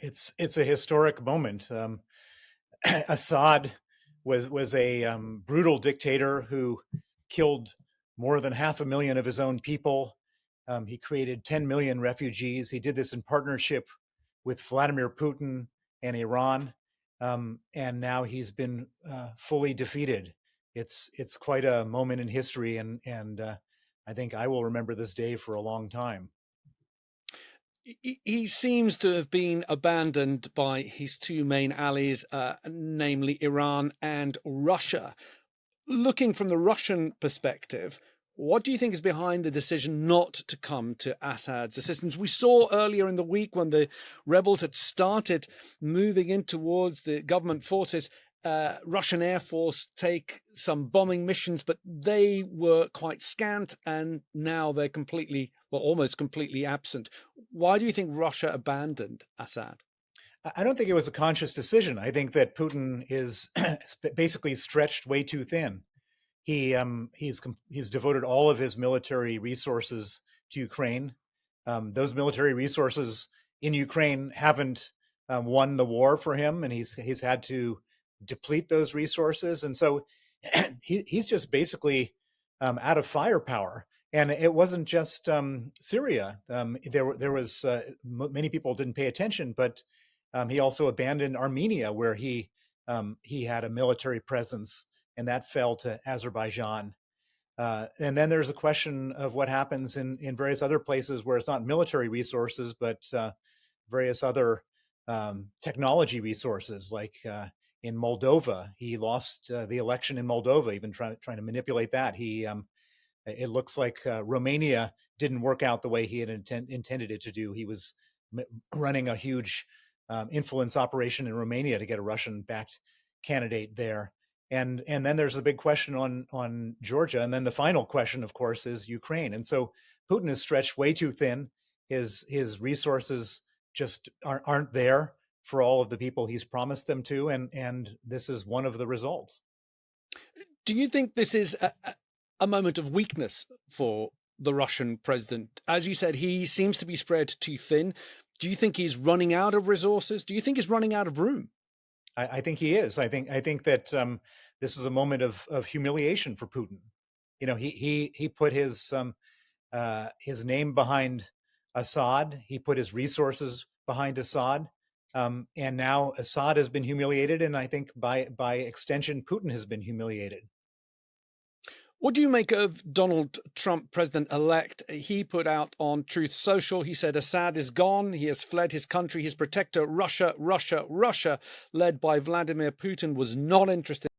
It's a historic moment. Assad was a brutal dictator who killed more than 500,000 of his own people. He created 10 million refugees. He did this in partnership with Vladimir Putin and Iran, and now he's been fully defeated. It's quite a moment in history, and I think I will remember this day for a long time. He seems to have been abandoned by his two main allies, namely Iran and Russia. Looking from the Russian perspective, what do you think is behind the decision not to come to Assad's assistance? We saw earlier in the week when the rebels had started moving in towards the government forces, Russian Air Force take some bombing missions, but they were quite scant, and now they're completely, well, almost completely absent. Why do you think Russia abandoned Assad? I don't think it was a conscious decision. I think that Putin is basically stretched way too thin. He's devoted all of his military resources to Ukraine. Those military resources in Ukraine haven't won the war for him, and he's had to deplete those resources, and so he's just basically out of firepower. And it wasn't just Syria. There was many people didn't pay attention, but he also abandoned Armenia, where he had a military presence, and that fell to Azerbaijan. And then there's a question of what happens in various other places where it's not military resources, but various other technology resources, like in Moldova. He lost the election in Moldova, even trying to manipulate that. It looks like Romania didn't work out the way he had intended it to do. He was running a huge influence operation in Romania to get a Russian-backed candidate there. And then there's a big question on Georgia, and then the final question, of course, is Ukraine. And so Putin is stretched way too thin. His resources just aren't there for all of the people he's promised them to, and this is one of the results. Do you think this is a moment of weakness for the Russian president? As you said, he seems to be spread too thin. Do you think he's running out of resources? Do you think he's running out of room? I think he is. I think that this is a moment of humiliation for Putin. You know, he put his name behind Assad. He put his resources behind Assad, and now Assad has been humiliated, and I think by extension, Putin has been humiliated. What do you make of Donald Trump, president-elect? He put out on Truth Social, he said, Assad is gone. He has fled his country. His protector, Russia, led by Vladimir Putin, was not interested